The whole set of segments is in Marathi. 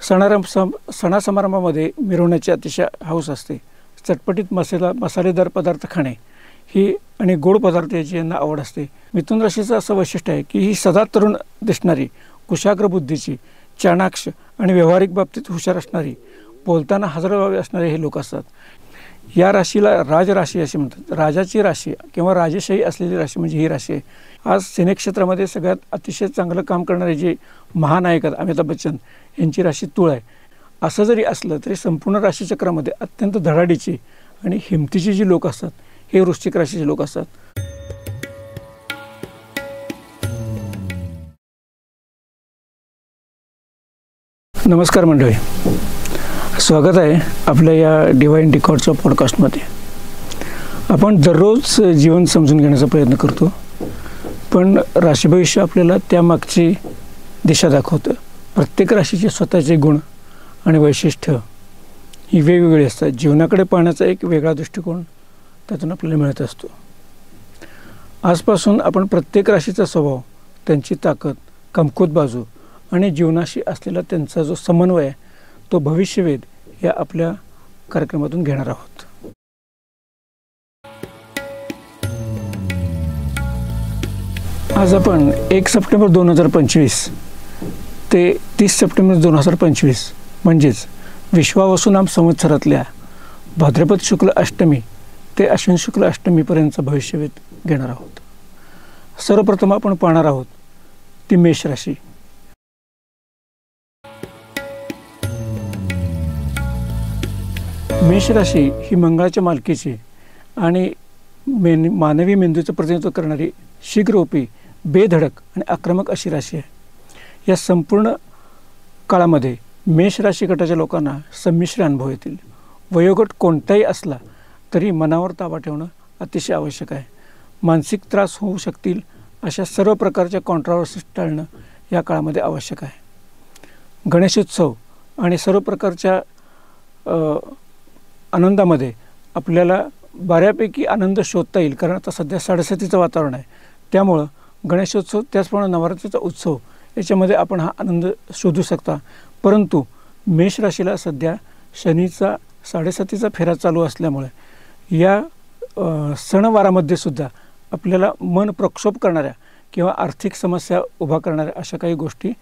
सणासमारंभामध्ये मिरवण्याची अतिशय हौस असते। चटपटीत मसालेदार पदार्थ खाणे ही आणि गोड पदार्थ याची यांना आवड असते। मिथुन राशीचं असं वैशिष्ट्य आहे की ही सदा तरुण दिसणारी, कुशाग्र बुद्धीची, चाणाक्ष आणि व्यावहारिक बाबतीत हुशार असणारी, बोलताना हजरजबाबी असणारे हे लोक असतात। या राशीला राजराशी असे म्हणतात। राजाची राशी किंवा राजशाही असलेली राशी म्हणजे ही राशी आहे। आज सिनेक्षेत्रामध्ये सगळ्यात अतिशय चांगलं काम करणारे जे महानायक आहेत अमिताभ बच्चन यांची राशी तुळ आहे। असं जरी असलं तरी संपूर्ण राशीचक्रामध्ये अत्यंत धडाडीची आणि हिमतीची जी लोक असतात हे वृश्चिक राशीचे लोक असतात। नमस्कार मंडळी, स्वागत आहे आपल्या या डिवाइन डिकॉर्डच्या पॉडकास्टमध्ये। आपण दररोज जीवन समजून घेण्याचा प्रयत्न करतो, पण राशी भविष्य आपल्याला त्यामागची दिशा दाखवतं। प्रत्येक राशीचे स्वतःचे गुण आणि वैशिष्ट्य ही वेगवेगळी असतात। जीवनाकडे पाहण्याचा एक वेगळा दृष्टिकोन त्यातून आपल्याला मिळत असतो। आजपासून आपण प्रत्येक राशीचा स्वभाव, त्यांची ताकद, कमकुवत बाजू आणि जीवनाशी असलेला त्यांचा जो समन्वय आहे तो भविष्यवेध या आपल्या कार्यक्रमातून घेणार आहोत। आज आपण 1 सप्टेंबर 2025 ते 30 सप्टेंबर 2025 म्हणजेच विश्वावसुनाम संवत्सरातल्या भाद्रपद शुक्ल अष्टमी ते अश्विन शुक्ल अष्टमीपर्यंतचा भविष्यवेध घेणार आहोत। सर्वप्रथम आपण पाहणार आहोत ती मेष राशी। मेष राशी ही मंगळाच्या मालकीची आणि मानवी मेंदूचं प्रतिनिधित्व करणारी शीघ्ररूपी, बेधडक आणि आक्रमक अशी राशी आहे। या संपूर्ण काळामध्ये मेष राशी गटाच्या लोकांना संमिश्र अनुभव येतील। वयोगट कोणताही असला तरी मनावर ताबा ठेवणं अतिशय आवश्यक आहे। मानसिक त्रास होऊ शकतील अशा सर्व प्रकारच्या कॉन्ट्रावर्सीज टाळणं या काळामध्ये आवश्यक आहे। गणेशोत्सव आणि सर्व प्रकारच्या आनंदामध्ये आपल्याला बऱ्यापैकी आनंद शोधता येईल, कारण आता सध्या 7:30चं वातावरण आहे। त्यामुळं गणेशोत्सव त्याचप्रमाणे नवरात्रीचा उत्सव याच्यामध्ये आपण हा आनंद शोधू शकता। परंतु मेष राशीला सध्या शनीचा 7:30चा फेरा चालू असल्यामुळे या सणवारामध्ये सुद्धा आपल्याला मन प्रक्षोभ करणाऱ्या किंवा आर्थिक समस्या उभा करणाऱ्या अशा काही गोष्टी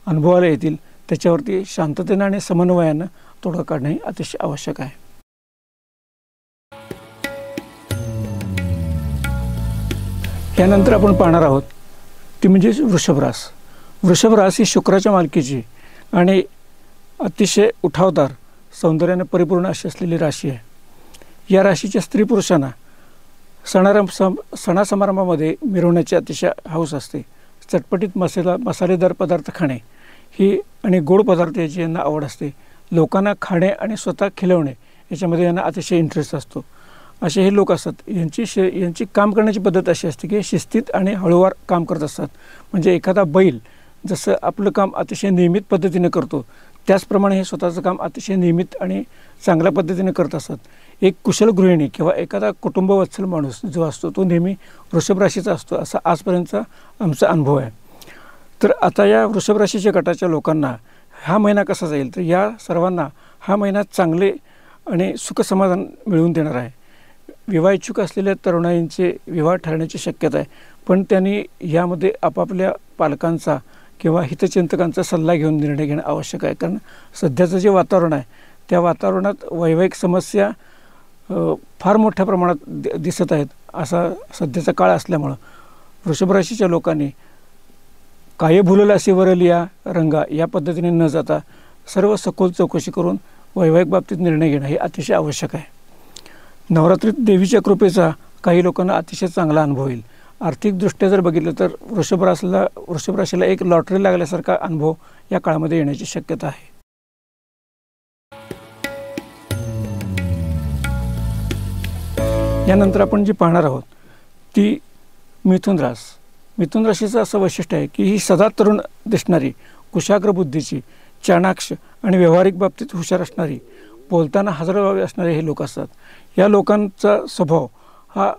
अनुभवायला येतील। त्याच्यावरती शांततेनं आणि समन्वयानं तोडगा काढणे अतिशय आवश्यक आहे। यानंतर आपण पाहणार आहोत ती म्हणजे वृषभ रास। वृषभ रास ही शुक्राच्या मालकीची आणि अतिशय उठावदार, सौंदर्याने परिपूर्ण अशी असलेली राशी आहे। या राशीच्या स्त्री पुरुषांना सणासमारंभामध्ये मिरवण्याची अतिशय हौस असते। चटपटीत मसालेदार पदार्थ खाणे ही आणि गोड पदार्थ याची यांना आवड असते। लोकांना खाणे आणि स्वतः खिलवणे याच्यामध्ये यांना अतिशय इंटरेस्ट असतो। असे हे लोक असतात। यांची काम करण्याची पद्धत अशी असते की शिस्तीत आणि हळूवार काम करत असतात। म्हणजे एखादा बैल जसं आपलं काम अतिशय नियमित पद्धतीने करतो त्याचप्रमाणे हे स्वतःचं काम अतिशय नियमित आणि चांगल्या पद्धतीने करत असतात। एक कुशल गृहिणी किंवा एखादा कुटुंबवत्सल माणूस जो असतो तो नेहमी वृषभ राशीचा असतो, असा आजपर्यंतचा आमचा अनुभव आहे। तर आता या वृषभ राशीच्या गटाच्या लोकांना हा महिना कसा जाईल, तर या सर्वांना हा महिना चांगले आणि सुखसमाधान मिळवून देणार आहे। विवाह इच्छुक असलेल्या तरुणाईंचे विवाह ठरण्याची शक्यता आहे, पण त्यांनी यामध्ये आपापल्या पालकांचा किंवा हितचिंतकांचा सल्ला घेऊन निर्णय घेणं आवश्यक आहे। कारण सध्याचं जे वातावरण आहे त्या वातावरणात वैवाहिक समस्या फार मोठ्या प्रमाणात दिसत आहेत। असा सध्याचा काळ असल्यामुळं वृषभ राशीच्या लोकांनी काय भुलल असे वरलिया रंगा या पद्धतीने न जाता सर्व सखोल चौकशी करून वैवाहिक बाबतीत निर्णय घेणं हे अतिशय आवश्यक आहे। नवरात्रीत देवीच्या कृपेचा काही लोकांना अतिशय चांगला अनुभव येईल। आर्थिकदृष्ट्या जर बघितलं तर वृषभ राशीला एक लॉटरी लागल्यासारखा अनुभव या काळामध्ये येण्याची शक्यता आहे। यानंतर आपण जी पाहणार आहोत ती मिथुन रास। मिथुन राशीचं असं वैशिष्ट्य आहे की ही सदा तरुण दिसणारी, कुशाग्र बुद्धीची, चाणाक्ष आणि व्यावहारिक बाबतीत हुशार असणारी, बोलताना हजरजबाबी असणारे हे लोक असतात। या लोकांचा स्वभाव हा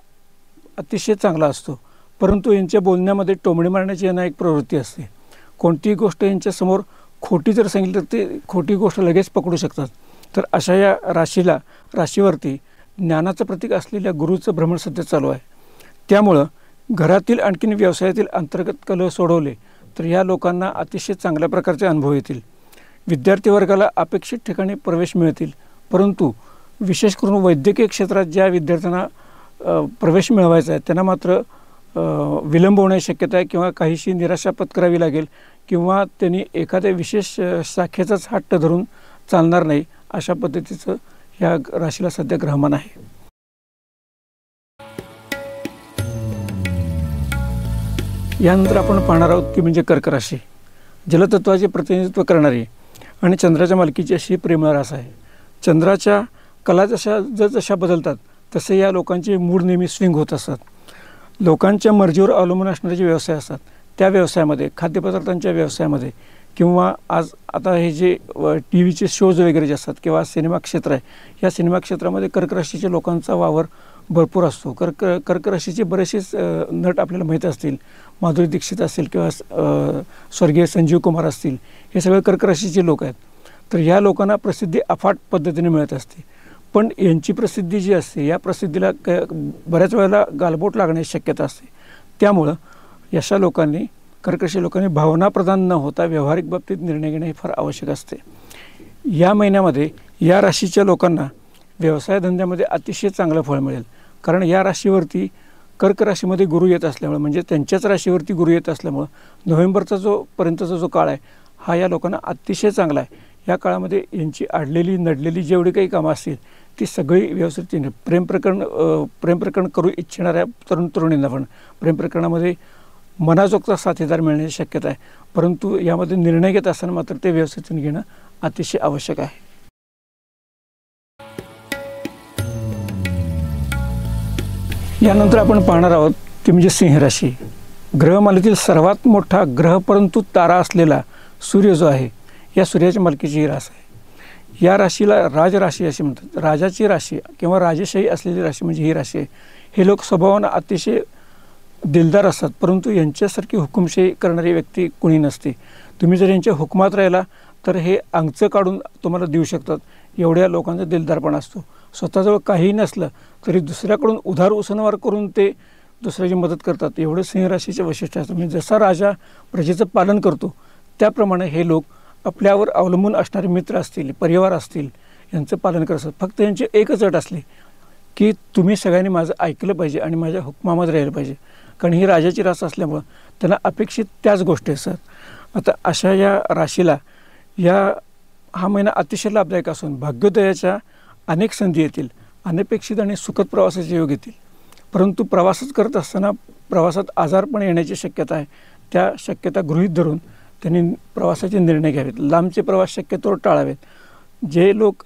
अतिशय चांगला असतो, परंतु यांच्या बोलण्यामध्ये टोमणे मारण्याची यांना एक प्रवृत्ती असते। कोणतीही गोष्ट यांच्यासमोर खोटी जर सांगितलं तर ते खोटी गोष्ट लगेच पकडू शकतात. तर अशा या राशीवरती ज्ञानाचं प्रतीक असलेल्या गुरुचं भ्रमण सध्या चालू आहे. त्यामुळं घरातील आणखीन व्यवसायातील अंतर्गत कलह सोडवले तर या लोकांना अतिशय चांगल्या प्रकारचे अनुभव येतील. विद्यार्थी वर्गाला अपेक्षित ठिकाणी प्रवेश मिळतील. परंतु विशेष करून वैद्यकीय क्षेत्रात ज्या विद्यार्थ्यांना प्रवेश मिळवायचा आहे त्यांना मात्र विलंब होण्याची शक्यता आहे किंवा काहीशी निराशा पत्करावी लागेल किंवा त्यांनी एखाद्या विशेष शाखेचाच हट्ट धरून चालणार नाही. अशा पद्धतीचं ह्या राशीला सध्या ग्रहमान आहे. यानंतर आपण पाहणार आहोत ती म्हणजे कर्क राशी. जलतत्वाचे प्रतिनिधित्व करणारी आणि चंद्राच्या मालकीची अशी प्रेमळ रास आहे. चंद्राच्या कला जशा बदलतात तसे या लोकांचे मूड नेहमी स्विंग होत असतात. लोकांच्या मर्जीवर अवलंबून असणारे जे व्यवसाय असतात त्या व्यवसायामध्ये, खाद्यपदार्थांच्या व्यवसायामध्ये किंवा आता हे जे टी व्हीचे शोज वगैरे जे असतात किंवा सिनेमा क्षेत्र आहे, या सिनेमा क्षेत्रामध्ये कर्क राशीच्या लोकांचा वावर भरपूर असतो. कर्क राशीचे बरेचसेच नट आपल्याला माहीत असतील. माधुरी दीक्षित असतील किंवा स्वर्गीय संजीव कुमार असतील, हे सगळे कर्क राशीचे लोक आहेत. तर ह्या लोकांना प्रसिद्धी अफाट पद्धतीने मिळत असते. पण यांची प्रसिद्धी जी असते या प्रसिद्धीला बऱ्याच वेळेला गालबोट लागण्याची शक्यता असते. त्यामुळं अशा लोकांनी, कर्कराशी लोकांनी भावनाप्रधान न होता व्यावहारिक बाबतीत निर्णय घेणे हे फार आवश्यक असते. या महिन्यामध्ये या राशीच्या लोकांना व्यवसाय धंद्यामध्ये अतिशय चांगलं फळ मिळेल. कारण या राशीवरती कर्क राशीमध्ये गुरु येत असल्यामुळे, म्हणजे त्यांच्याच राशीवरती गुरु येत असल्यामुळं नोव्हेंबरचा पर्यंतचा जो काळ आहे हा या लोकांना अतिशय चांगला आहे. या काळामध्ये यांची आडलेली नडलेली जेवढी काही कामं असतील ती सगळी व्यवस्थित, प्रेमप्रकरण करू इच्छिणाऱ्या तरुणींना पण प्रेमप्रकरणामध्ये मनाजोगता साथीदार मिळण्याची शक्यता आहे. परंतु यामध्ये निर्णय घेत असताना मात्र ते व्यवस्थित घेणं अतिशय आवश्यक आहे. यानंतर आपण पाहणार आहोत ती म्हणजे सिंह राशी. ग्रहमालेतील सर्वात मोठा ग्रह परंतु तारा असलेला सूर्य जो आहे, या सूर्याच्या मालकीची ही रास आहे. या राशीला राजराशी असे म्हणतात. राजाची राशी किंवा राजेशाही असलेली राशी म्हणजे ही राशी आहे. हे लोक स्वभावानं अतिशय दिलदार असतात, परंतु यांच्यासारखी हुकुमशाही करणारी व्यक्ती कुणी नसते. तुम्ही जर यांच्या हुकमात राहिला तर हे अंगचं काढून तुम्हाला देऊ शकतात, एवढ्या लोकांचा दिलदारपणा असतो. स्वतःजवळ काहीही नसलं तरी दुसऱ्याकडून उधार उसनवार करून ते दुसऱ्याची मदत करतात. एवढं सिंह राशीचे वैशिष्ट्य असतं. म्हणजे जसा राजा प्रजेचं पालन करतो त्याप्रमाणे हे लोक आपल्यावर अवलंबून असणारे मित्र असतील, परिवार असतील, यांचं पालन करत असतात. फक्त यांची एकच अट असली की तुम्ही सगळ्यांनी माझं ऐकलं पाहिजे आणि माझ्या हुकमामध्ये राहिलं पाहिजे. कारण ही राजाची रास असल्यामुळं त्यांना अपेक्षित त्याच गोष्टी असतात. आता अशा या राशीला हा महिना अतिशय लाभदायक असून भाग्योदयाच्या अनेक संधी येतील. अनपेक्षित आणि सुखद प्रवासाचे योग येतील. परंतु प्रवासच करत असताना प्रवासात आजारपण येण्याची शक्यता आहे. त्या शक्यता गृहीत धरून त्यांनी प्रवासाचे निर्णय घ्यावेत. लांबचे प्रवास शक्यतोवर टाळावेत. जे लोक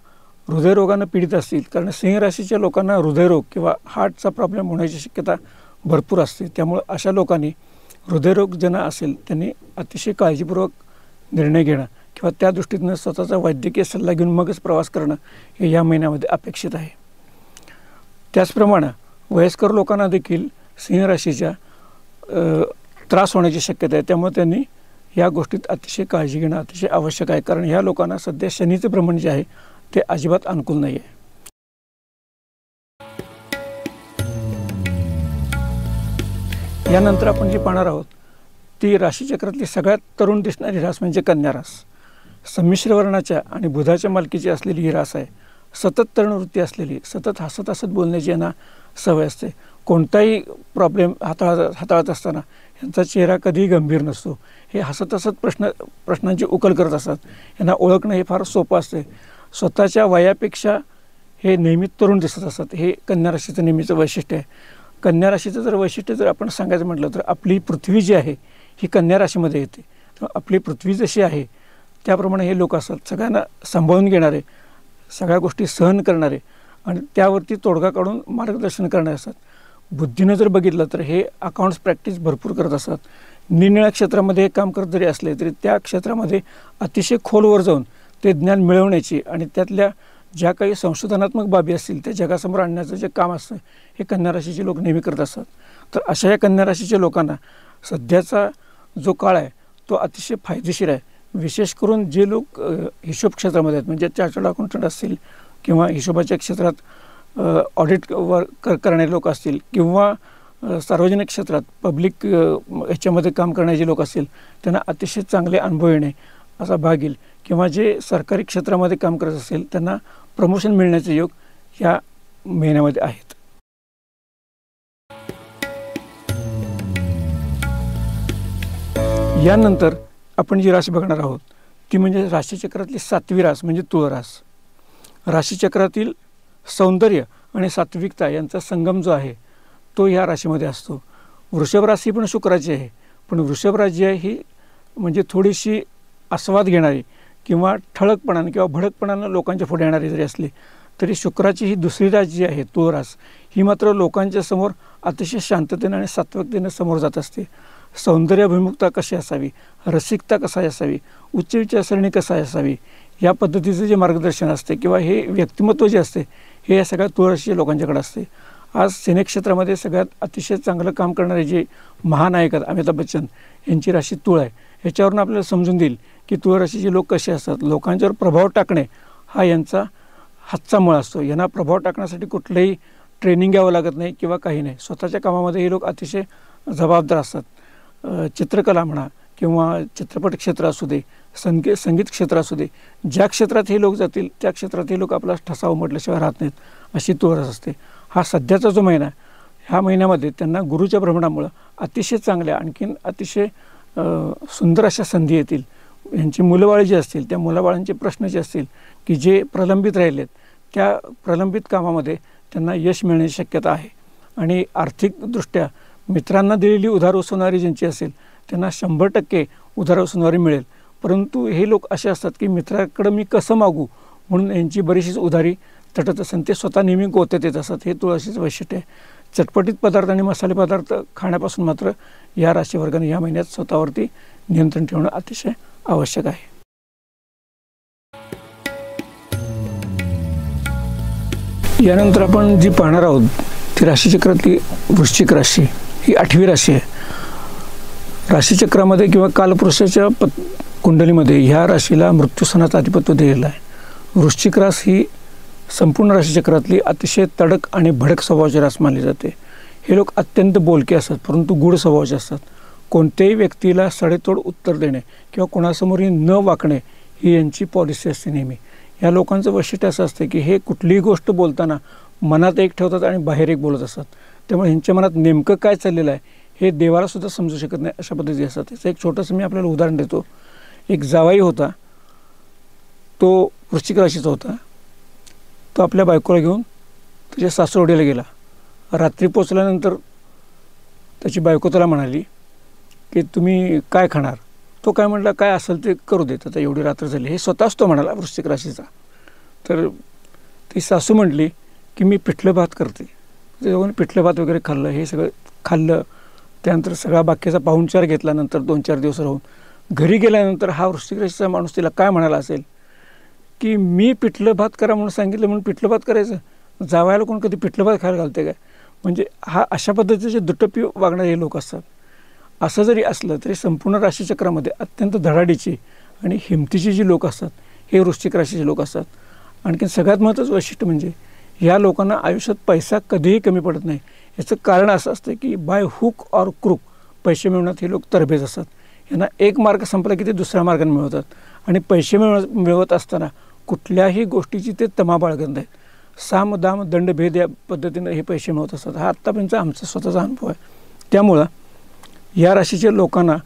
हृदयरोगानं पीडित असतील, कारण सिंह राशीच्या लोकांना हृदयरोग किंवा हार्टचा प्रॉब्लेम होण्याची शक्यता भरपूर असते. त्यामुळे अशा लोकांनी हृदयरोग ज्यांना असेल त्यांनी अतिशय काळजीपूर्वक निर्णय घेणं किंवा त्या दृष्टीतून स्वतःचा वैद्यकीय सल्ला घेऊन मगच प्रवास करणं हे या महिन्यामध्ये अपेक्षित आहे. त्याचप्रमाणे वयस्कर लोकांना देखील सिंह राशीच्या त्रास होण्याची शक्यता आहे. त्यामुळे त्यांनी या गोष्टीत अतिशय काळजी घेणं अतिशय आवश्यक आहे. कारण ह्या लोकांना सध्या शनीचं भ्रमण जे आहे ते अजिबात अनुकूल नाही आहे. यानंतर आपण जी पाहणार आहोत ती राशीचक्रातली सगळ्यात तरुण दिसणारी रास म्हणजे कन्या रास. संमिश्र वर्णाच्या आणि बुधाच्या मालकीची असलेली ही रास आहे. सतत तरुणवृत्ती असलेली, सतत हसत बोलण्याची यांना सवय असते. कोणताही प्रॉब्लेम हाताळत असताना यांचा चेहरा कधीही गंभीर नसतो. हे हसत प्रश्नांची उकल करत असतात. यांना ओळखणं हे फार सोपं असते. स्वतःच्या वयापेक्षा हे नेहमी तरुण दिसत असतात. हे कन्या राशीचं नेहमीचं वैशिष्ट्य आहे. कन्या राशीचं जर वैशिष्ट्य जर आपण सांगायचं म्हटलं तर आपली पृथ्वी जी आहे ही कन्या राशीमध्ये येते. तर आपली पृथ्वी जशी आहे त्याप्रमाणे हे लोक असतात. सगळ्यांना सांभाळून घेणारे, सगळ्या गोष्टी सहन करणारे आणि त्यावरती तोडगा काढून मार्गदर्शन करणारे असतात. बुद्धीनं जर बघितलं तर हे अकाउंट्स प्रॅक्टिस भरपूर करत असतात. निरनिराळ्या क्षेत्रामध्ये काम करत जरी असले तरी त्या क्षेत्रामध्ये अतिशय खोलवर जाऊन ते ज्ञान मिळवण्याची आणि त्यातल्या ज्या काही संशोधनात्मक बाबी असतील त्या जगासमोर आणण्याचं जे काम असतं हे कन्या राशीचे लोक नेहमी करत असतात. तर अशा या कन्या राशीच्या लोकांना सध्याचा जो काळ आहे तो अतिशय फायदेशीर आहे. विशेष करून जे लोक हिशोब क्षेत्रामध्ये आहेत, म्हणजे चार्टर्ड अकाउंटंट असतील किंवा हिशोबाच्या क्षेत्रात ऑडिट करणारे लोक असतील किंवा सार्वजनिक क्षेत्रात पब्लिक ह्याच्यामध्ये काम करणारे जे लोक असतील त्यांना अतिशय चांगले अनुभव येणे असा भाग येईल, किंवा जे सरकारी क्षेत्रामध्ये काम करत असेल त्यांना प्रमोशन मिळण्याचे योग ह्या महिन्यामध्ये आहेत. यानंतर आपण जी राशी बघणार आहोत ती म्हणजे राशीचक्रातली 7वी रास म्हणजे तुळ रास. राशीचक्रातील सौंदर्य आणि सात्विकता यांचा संगम जो आहे तो या राशीमध्ये असतो. वृषभ राशी पण शुक्राची आहे, पण वृषभ राशी ही म्हणजे थोडीशी आस्वाद घेणारी किंवा ठळकपणाने किंवा भडकपणानं लोकांच्या पुढे येणारी जरी असली तरी शुक्राची ही दुसरी रास जी आहे तुळ रास ही मात्र लोकांच्या समोर अतिशय शांततेने आणि सात्विकतेने समोर जात असते. सौंदर्याभिमुखता कशी असावी, रसिकता कसा असावी, उच्च विचारसरणी कसा असावी या पद्धतीचं जे मार्गदर्शन असते किंवा हे व्यक्तिमत्व जे असते हे या सगळ्या तुळ राशीच्या लोकांच्याकडे असते. आज सिनेक्षेत्रामध्ये सगळ्यात अतिशय चांगलं काम करणारे जे महानायक आहेत अमिताभ बच्चन यांची राशी तुळ आहे. ह्याच्यावरून आपल्याला समजून देईल की तुळ राशीचे लोक कसे असतात. लोकांच्यावर प्रभाव टाकणे हा यांचा हातचा मुळ असतो. यांना प्रभाव टाकण्यासाठी कुठलंही ट्रेनिंग घ्यावं लागत नाही किंवा काही नाही. स्वतःच्या कामामध्ये हे लोक अतिशय जबाबदार असतात. चित्रकला म्हणा किंवा चित्रपट क्षेत्र असू दे, संगीत क्षेत्र असू दे, ज्या क्षेत्रात हे लोक जातील त्या क्षेत्रात हे लोक आपला ठसा उमटल्याशिवाय राहत नाहीत, अशी तुळ रास असते. हा सध्याचा जो महिना ह्या महिन्यामध्ये त्यांना गुरुच्या भ्रमणामुळं अतिशय चांगल्या आणखीन अतिशय सुंदर अशा संधी येतील. यांची मुलंबाळी जी असतील त्या मुलाबाळांचे प्रश्न जे असतील की जे प्रलंबित राहिलेत त्या प्रलंबित कामामध्ये त्यांना यश मिळण्याची शक्यता आहे. आणि आर्थिकदृष्ट्या मित्रांना दिलेली उधार उसवणारी ज्यांची असेल त्यांना 100% उधार उसवणारी मिळेल. परंतु हे लोक असे असतात की मित्राकडं मी कसं मागू म्हणून यांची बरीचशीच उधारी तटत असेल. ते स्वतः नेहमी गोत्यात येत असतात. हे तुळशीचं वैशिष्ट्य आहे. चटपटीत पदार्थ आणि मसाले पदार्थ खाण्यापासून मात्र या राशीवर्गाने या महिन्यात स्वतःवरती नियंत्रण ठेवणं अतिशय आवश्यक आहे. यानंतर आपण जी पाहणार आहोत ती राशीचक्रातली वृश्चिक राशी ही 8वी राशी आहे. राशीचक्रामध्ये किंवा कालपुरुषाच्या कुंडलीमध्ये ह्या राशीला मृत्यूस्थानाचं अधिपत्य दिलेलं आहे. वृश्चिक रास ही संपूर्ण राशीचक्रातली अतिशय तडक आणि भडक स्वभावाची रास मानली जाते. हे लोक अत्यंत बोलके असतात परंतु गूढ स्वभावाचे असतात. कोणत्याही व्यक्तीला सडेतोड उत्तर देणे किंवा कोणासमोरही न वाकणे ही यांची पॉलिसी असते नेहमी. या लोकांचं वैशिष्ट्य असं असतं की हे कुठलीही गोष्ट बोलताना मनात एक ठेवतात आणि बाहेर एक बोलत असतात. त्यामुळे ह्यांच्या मनात नेमकं काय चाललेलं आहे हे देवालासुद्धा समजू शकत नाही अशा पद्धती असतात. त्याचं एक छोटंसं मी आपल्याला उदाहरण देतो. एक जावाई होता, तो वृश्चिक राशीचा होता. तो आपल्या बायकोला घेऊन त्याच्या सासरवाडीला गेला. रात्री पोचल्यानंतर त्याची बायको त्याला म्हणाली की तुम्ही काय खाणार. तो काय म्हटला काय असेल ते करू देत, आता एवढी रात्र झाली. हे स्वतःच तो म्हणाला वृश्चिक राशीचा. तर ती सासू म्हटली की मी पिठलं भात करते. ते दोघांनी पिठलं भात वगैरे खाल्लं, हे सगळं खाल्लं. त्यानंतर सगळा बाकीचा पाहुणचार घेतल्यानंतर 2-4 दिवस राहून घरी गेल्यानंतर हा वृश्चिक राशीचा माणूस तिला काय म्हणाला असेल की मी पिठलं भात करा म्हणून सांगितलं म्हणून पिठलं भात करायचं. जावयाला कोण कधी पिठलं भात खायला घालते काय. म्हणजे हा अशा पद्धतीचे दुटप्पी वागणारे लोक असतात. असं जरी असलं तरी संपूर्ण राशीचक्रामध्ये अत्यंत धडाडीची आणि हिमतीची जी लोक असतात हे वृश्चिक राशीचे लोक असतात. आणखी सगळ्यात महत्त्वाचं वैशिष्ट्य म्हणजे या लोकांना आयुष्यात पैसा कधीही कमी पडत नाही. याचं कारण असं असतं की बाय हुक ऑर क्रूक पैसे मिळवण्यात हे लोक तरबेज असतात. यांना एक मार्ग संपला की ते दुसऱ्या मार्गाने मिळवतात आणि पैसे मिळवत असताना कुठल्याही गोष्टीची ते तमा बाळगत नाहीत. साम दाम दंड भेद या पद्धतीनं हे पैसे मिळवत असतात. हा आत्तापर्यंत आमचा स्वतःचा अनुभव आहे. त्यामुळं या राशीच्या लोकांना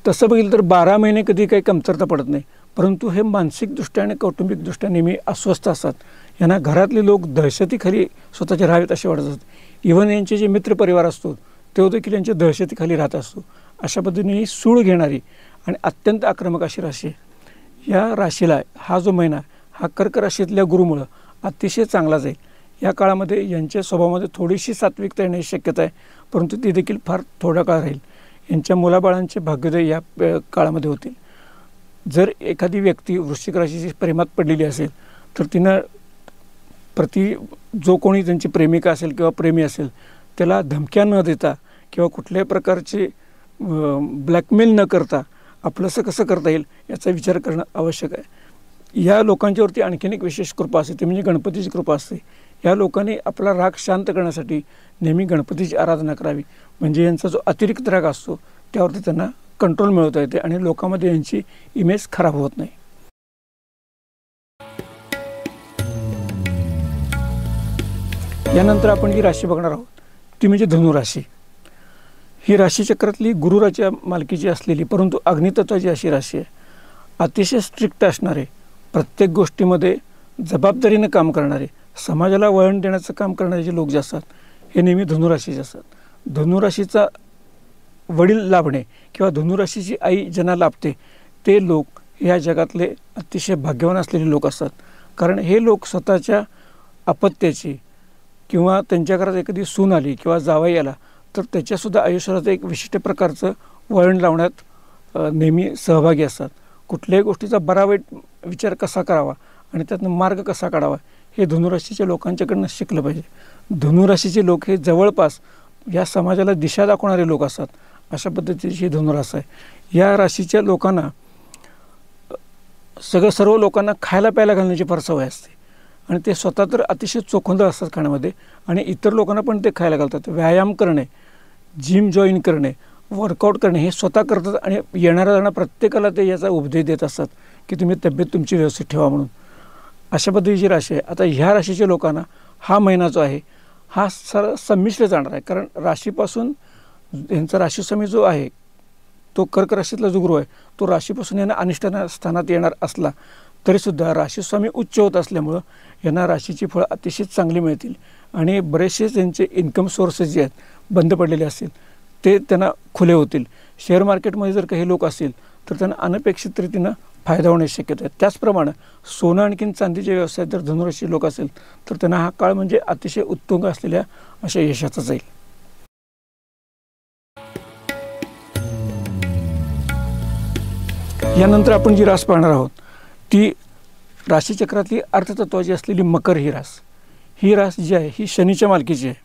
तसं बघितलं तर 12 महिने कधी काही कमतरता पडत नाही. परंतु हे मानसिकदृष्ट्या आणि कौटुंबिकदृष्ट्या नेहमी अस्वस्थ असतात. यांना घरातले लोक दहशतीखाली स्वतःचे राहावेत असे वाटत असतात. इव्हन यांचे जे मित्रपरिवार असतो तो देखील यांच्या दहशतीखाली राहत असतो. अशा पद्धतीने ही सूळ घेणारी आणि अत्यंत आक्रमक अशी राशी आहे. या राशीला हा जो महिना हा कर्क राशीतल्या गुरुमुळं अतिशय चांगला जाईल. या काळामध्ये यांच्या स्वभावामध्ये थोडीशी सात्विकता येण्याची शक्यता आहे, परंतु ती देखील फार थोडा काळ राहील. यांच्या मुलाबाळांचे भाग्योदय या काळामध्ये होतील. जर एखादी व्यक्ती वृश्चिक राशीची प्रेमात पडलेली असेल तर तिनं जो कोणी त्यांची प्रेमिका असेल किंवा प्रेमी असेल त्याला धमक्या न देता किंवा कुठल्याही प्रकारची ब्लॅकमेल न करता आपलंसं कसं करता येईल याचा विचार करणं आवश्यक आहे. या लोकांच्यावरती आणखीन एक विशेष कृपा असते, ती म्हणजे गणपतीची कृपा असते. या लोकांनी आपला राग शांत करण्यासाठी नेहमी गणपतीची आराधना करावी, म्हणजे यांचा जो अतिरिक्त राग असतो त्यावरती त्यांना कंट्रोल मिळवता येते आणि लोकांमध्ये यांची इमेज खराब होत नाही. यानंतर आपण जी राशी बघणार आहोत ती म्हणजे धनुराशी. ही राशीचक्रातली गुरुराच्या मालकीची असलेली परंतु अग्नितत्वाची अशी राशी आहे. अतिशय स्ट्रिक्ट असणारे, प्रत्येक गोष्टीमध्ये जबाबदारीनं काम करणारे, समाजाला वळण देण्याचं काम करणारे जे लोक जे असतात हे नेहमी धनुराशीचे असतात. धनुराशीचा वडील लाभणे किंवा धनुराशीची आई ज्यांना लाभते ते लोक या जगातले अतिशय भाग्यवान असलेले लोक असतात. कारण हे लोक स्वतःच्या अपत्याची किंवा त्यांच्या घरात एखादी सून आली किंवा जावई आला तर त्याच्यासुद्धा आयुष्यात एक विशिष्ट प्रकारचं वळण लावण्यात नेहमी सहभागी असतात. कुठल्याही गोष्टीचा बरा वाईट विचार कसा करावा आणि त्यातनं मार्ग कसा काढावा हे धनुराशीच्या लोकांच्याकडनं शिकलं पाहिजे. धनुराशीचे लोक हे जवळपास या समाजाला दिशा दाखवणारे लोक असतात. अशा पद्धतीची ही धनुराशी आहे. या राशीच्या लोकांना सर्व लोकांना खायला प्यायला घालण्याची फार सवय असते आणि ते स्वतः तर अतिशय चोखंद असतात खाण्यामध्ये आणि इतर लोकांना पण ते खायला घालतात. व्यायाम करणे, जिम जॉईन करणे, वर्कआउट करणे हे स्वतः करतात आणि येणाऱ्या जाणाऱ्या प्रत्येकाला ते याचा उपदेश देत असतात की तुम्ही तब्येत तुमची व्यवस्थित ठेवा म्हणून. अशा पद्धतीची राशी आहे. आता ह्या राशीच्या लोकांना हा महिना जो आहे हा संमिश्र जाणार आहे. कारण राशीपासून यांचा राशीस्वामी जो आहे तो कर्क राशीतला जो गुरु आहे तो राशीपासून यांना अनिष्ट स्थानात येणार असला तरीसुद्धा राशीस्वामी उच्च होत असल्यामुळं यांना राशीची फळं अतिशय चांगली मिळतील आणि बरेचसे त्यांचे इन्कम सोर्सेस जे आहेत बंद पडलेले असतील ते त्यांना खुले होतील. शेअर मार्केटमध्ये जर काही लोक असतील तर त्यांना अनपेक्षित रीतीनं फायदा होण्याची शक्यता आहे. त्याचप्रमाणे सोनं आणखीन चांदीच्या व्यवसायात जर धनुराशी लोक असेल तर त्यांना हा काळ म्हणजे अतिशय उत्तुंग असलेल्या अशा यशाचा जाईल. यानंतर आपण जी रास पाहणार आहोत ती राशीचक्रातली अर्थतत्वाची असलेली मकर ही रास. ही रास जी आहे ही शनीच्या मालकीची आहे.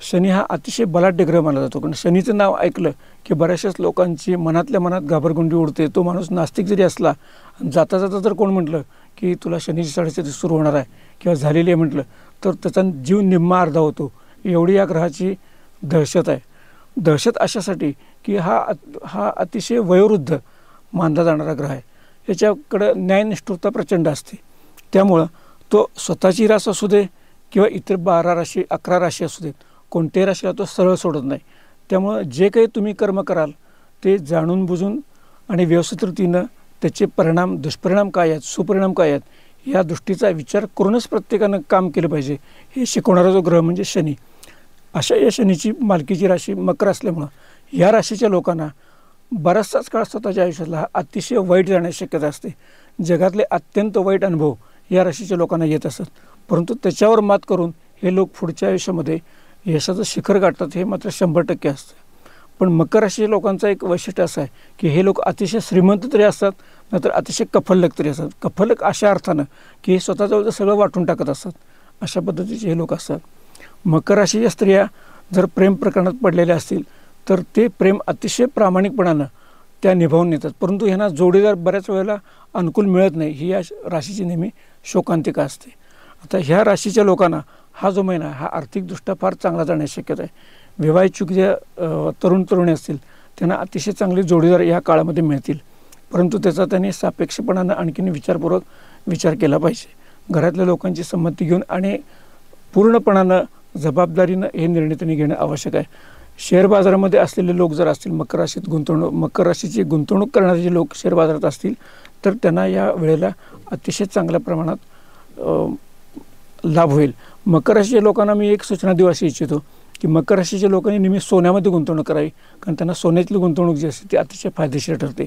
शनी हा अतिशय बलाढ्य ग्रह मानला जातो. कारण शनीचं नाव ऐकलं की बऱ्याचशाच लोकांची मनातल्या मनात घाबरगुंडी उडते. तो माणूस नास्तिक जरी असला जाता जाता जर कोण म्हटलं की तुला शनीची साडेसाती सुरू होणार आहे किंवा झालेली आहे म्हटलं तर त्याचा जीव निम्मा अर्धा होतो. एवढी या ग्रहाची दहशत आहे. दहशत अशासाठी की हा अतिशय वयोवृद्ध मानला जाणारा ग्रह आहे. याच्याकडं न्यायनिष्ठुरता प्रचंड असते. त्यामुळं तो स्वतःची रास असू दे किंवा इतर 12 राशी 11 राशी असू देत कोणत्याही राशीला तो सरळ सोडत नाही. त्यामुळं जे काही तुम्ही कर्म कराल ते जाणून बुजून आणि व्यवस्थित रीतीनं त्याचे परिणाम दुष्परिणाम काय आहेत सुपरिणाम काय आहेत या दृष्टीचा विचार करूनच प्रत्येकानं काम केलं पाहिजे हे शिकवणारा जो ग्रह म्हणजे शनी. अशा या शनीची मालकीची राशी मकर असल्यामुळं या राशीच्या लोकांना बराचसाच काळ स्वतःच्या आयुष्यातला अतिशय वाईट जाण्याची शक्यता असते. जगातले अत्यंत वाईट अनुभव या राशीच्या लोकांना येत असतात. परंतु त्याच्यावर मात करून हे लोक पुढच्या आयुष्यामध्ये यशाचं शिखर गाठतात हे मात्र 100% असतं. पण मकर राशीच्या लोकांचा एक वैशिष्ट्य असं आहे की हे लोक अतिशय श्रीमंत तरी असतात नंतर अतिशय कफल्लक तरी असतात. कफल्लक अशा अर्थानं की हे स्वतःजवळचं सगळं वाटून टाकत असतात. अशा पद्धतीचे हे लोक असतात. मकर राशीच्या स्त्रिया जर प्रेम प्रकरणात पडलेल्या असतील तर ते प्रेम अतिशय प्रामाणिकपणानं त्या निभावून नेतात. परंतु ह्यांना जोडीदार बऱ्याच वेळेला अनुकूल मिळत नाही ही या राशीची नेहमी शोकांतिका असते. आता ह्या राशीच्या लोकांना हा जो महिना हा आर्थिकदृष्ट्या फार चांगला जाण्याची शक्यता आहे. विवाहित ज्या तरुण तरुणी असतील त्यांना अतिशय चांगले जोडीदार या काळामध्ये मिळतील. परंतु त्याचा त्यांनी सापेक्षपणानं आणखीन विचारपूर्वक विचार केला पाहिजे. घरातल्या लोकांची संमती घेऊन आणि पूर्णपणानं जबाबदारीनं हे निर्णय त्यांनी घेणं आवश्यक आहे. शेअर बाजारामध्ये असलेले लोक जर असतील मकर राशीची गुंतवणूक करणारे जे लोक शेअर बाजारात असतील तर त्यांना या वेळेला अतिशय चांगल्या प्रमाणात लाभ होईल. मकर राशीच्या लोकांना मी एक सूचना देऊ अशी इच्छितो की मकर राशीच्या लोकांनी नेहमी सोन्यामध्ये गुंतवणूक करावी. कारण त्यांना सोन्यातली गुंतवणूक जी असते ती अतिशय फायदेशीर ठरते.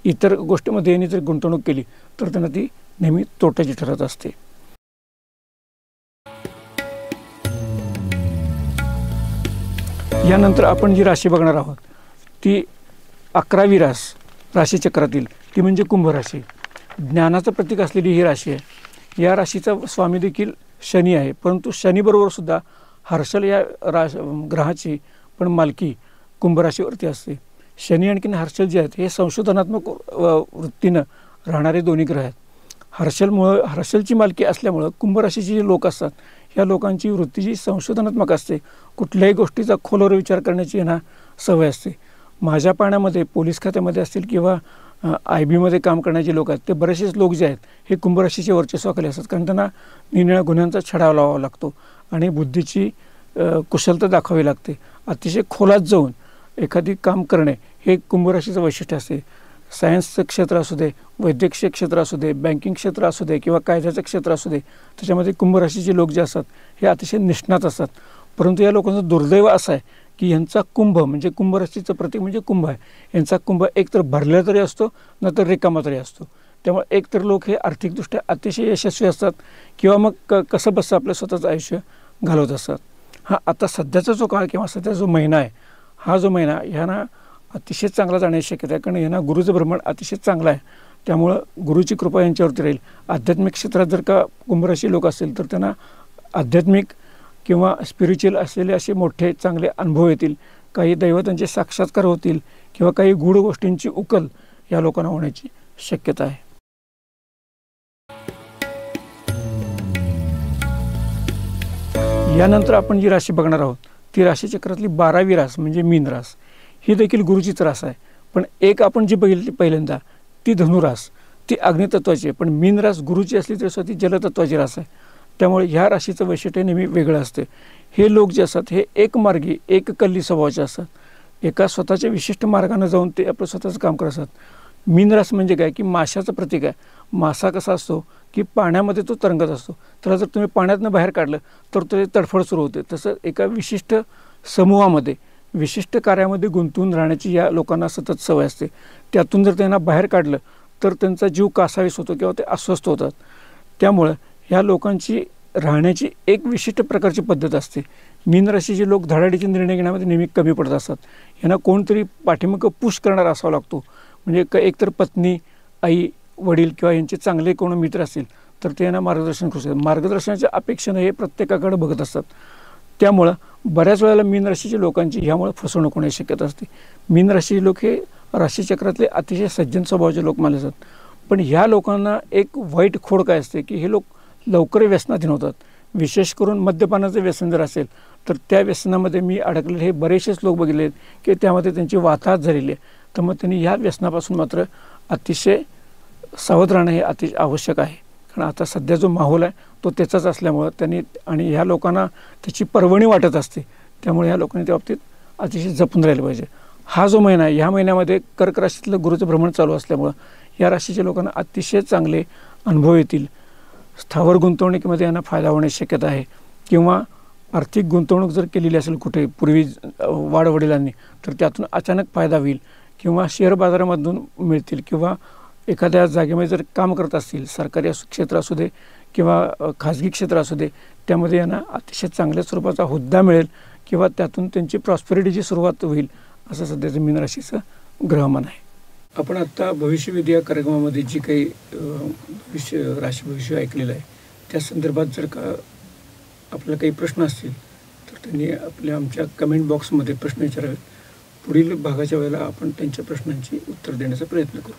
इतर गोष्टीमध्ये यांनी जर गुंतवणूक केली तर त्यांना ती नेहमी तोट्याची ठरत असते. यानंतर आपण जी राशी बघणार आहोत ती 11वी राशीचक्रातील ती म्हणजे कुंभ राशी. ज्ञानाचं प्रतीक असलेली ही राशी आहे. या राशीचा स्वामी देखील शनी आहे. परंतु शनीबरोबर सुद्धा हर्षल या ग्रहाची पण मालकी कुंभ राशीवरती असते. शनी आणखीन हर्षल जे आहेत हे संशोधनात्मक वृत्तीनं राहणारे दोन्ही ग्रह आहेत. हर्षलची मालकी असल्यामुळं कुंभ राशीचे जे लोक असतात ह्या लोकांची वृत्ती जी संशोधनात्मक असते. कुठल्याही गोष्टीचा खोलवर विचार करण्याची यांना सवय असते. माझ्या पाहण्यामध्ये पोलीस खात्यामध्ये असतील किंवा IB मध्ये काम करण्याचे लोक आहेत ते बरेचसेच लोक जे आहेत हे कुंभ राशीचे वर्चस्वाखाली असतात. कारण त्यांना निरनिळ्या गुन्ह्यांचा छडा लावावा लागतो आणि बुद्धीची कुशलता दाखवावी लागते. अतिशय खोलात जाऊन एखादी काम करणे हे कुंभ राशीचं वैशिष्ट्य असते. सायन्सचं क्षेत्र असू दे, वैद्यकीय क्षेत्र असू दे, बँकिंग क्षेत्र असू दे किंवा कायद्याचं क्षेत्र असू दे, त्याच्यामध्ये कुंभ राशीचे लोक जे असतात हे अतिशय निष्णात असतात. परंतु या लोकांचं दुर्दैव असं आहे की यांचा कुंभ म्हणजे कुंभ राशीचं प्रतीक म्हणजे कुंभ आहे. यांचा कुंभ एकतर भरलेला तरी असतो न तर रिकामा तरी असतो. त्यामुळे एकतर लोक हे आर्थिकदृष्ट्या अतिशय यशस्वी असतात किंवा मग कसं बसं आपलं स्वतःचं आयुष्य घालवत असतात. हा आता सध्याचा जो काळ किंवा सध्याचा जो महिना आहे हा जो महिना ह्यांना अतिशय चांगला जाण्याची शक्यता आहे. कारण यांना गुरुचं भ्रमण अतिशय चांगलं आहे. त्यामुळं गुरुची कृपा यांच्यावरती राहील. आध्यात्मिक क्षेत्रात जर का कुंभराशी लोक असतील तर त्यांना आध्यात्मिक किंवा स्पिरिच्युअल असलेले असे मोठे चांगले अनुभव येतील. काही दैवतांचे साक्षात्कार होतील किंवा काही गूढ गोष्टींची उकल या लोकांना होण्याची शक्यता आहे. यानंतर आपण जी राशी बघणार आहोत ती राशीचक्रातली 12वी रास म्हणजे मीन रास. ही देखील गुरुचीच रास आहे. पण एक आपण जी बघितली पहिल्यांदा ती धनुरास, ती अग्नितत्वाची आहे. पण मीन रास गुरुची असली तरी सुद्धा ती जलतत्वाची रास आहे. त्यामुळे ह्या राशीचं वैशिष्ट्य नेहमी वेगळं असते. हे लोक जे असतात हे एकमार्गी एककल्ली स्वभावाचे असतात. एका स्वतःच्या विशिष्ट मार्गाने जाऊन ते आपलं स्वतःचं काम करत असतात. मीन रास म्हणजे काय की माशाचं प्रतीक आहे. मासा कसा असतो की पाण्यामध्ये तो तरंगत असतो. त्याला जर तुम्ही पाण्यातनं बाहेर काढलं तर ते तडफड सुरू होते. तसं एका विशिष्ट समूहामध्ये विशिष्ट कार्यामध्ये गुंतवून राहण्याची या लोकांना सतत सवय असते. त्यातून जर त्यांना बाहेर काढलं तर त्यांचा जीव कासावीस होतो किंवा ते अस्वस्थ होतात. त्यामुळं ह्या लोकांची राहण्याची एक विशिष्ट प्रकारची पद्धत असते. मीन राशीचे लोक धडाडीचे निर्णय घेण्यामध्ये नेहमी कमी पडत असतात. यांना कोणतरी पाठीमागं पुश करणारा असावा लागतो. म्हणजे एकतर पत्नी, आई, वडील किंवा यांचे चांगले कोण मित्र असतील तर ते यांना मार्गदर्शन करू शकतात. मार्गदर्शनाच्या अपेक्षेनं हे प्रत्येकाकडे बघत असतात. त्यामुळं बऱ्याच वेळेला मीन राशीच्या लोकांची ह्यामुळे फसवणूक होण्याची शक्यता असते. मीन राशीचे लोक हे राशीचक्रातले अतिशय सज्जन स्वभावाचे लोक मानले जातात. पण ह्या लोकांना एक वाईट खोड काय असते की हे लोक लवकर व्यसनाधीन होतात. विशेष करून मद्यपानाचं व्यसन जर असेल तर त्या व्यसनामध्ये मी अडकलेले हे बरेचसेच लोक बघितले आहेत की त्यामध्ये त्यांची वाताहत झालेली आहे. तर मग त्यांनी ह्या व्यसनापासून मात्र अतिशय सावध राहणं हे अतिशय आवश्यक आहे. कारण आता सध्या जो माहोल आहे तो त्याचाच असल्यामुळं त्यांनी आणि ह्या लोकांना त्याची पर्वणी वाटत असते. त्यामुळे ह्या लोकांनी त्या बाबतीत अतिशय जपून राहिलं पाहिजे. हा जो महिना आहे ह्या महिन्यामध्ये कर्क राशीतलं गुरुचं भ्रमण चालू असल्यामुळं या राशीच्या लोकांना अतिशय चांगले अनुभव येतील. स्थावर गुंतवणुकीमध्ये यांना फायदा होण्याची शक्यता आहे. किंवा आर्थिक गुंतवणूक जर केलेली असेल कुठे पूर्वी वाडवडिलांनी तर त्यातून अचानक फायदा होईल. किंवा शेअर बाजारामधून मिळतील किंवा एखाद्या जागेमध्ये जर काम करत असतील सरकारी क्षेत्र असू दे किंवा खाजगी क्षेत्र असू दे त्यामध्ये यांना अतिशय चांगल्या स्वरूपाचा हुद्दा मिळेल किंवा त्यातून त्यांची प्रॉस्पेरिटीची सुरुवात होईल असं सध्याचं मीन राशीचं ग्रहमान आहे. आपण आत्ता भविष्यवेधी या कार्यक्रमामध्ये जी काही राशी भविष्य ऐकलेलं आहे त्या संदर्भात जर का आपल्याला काही प्रश्न असतील तर त्यांनी आमच्या कमेंट बॉक्समध्ये प्रश्न विचारावेत. पुढील भागाच्या वेळेला आपण त्यांच्या प्रश्नांची उत्तर देण्याचा प्रयत्न करू.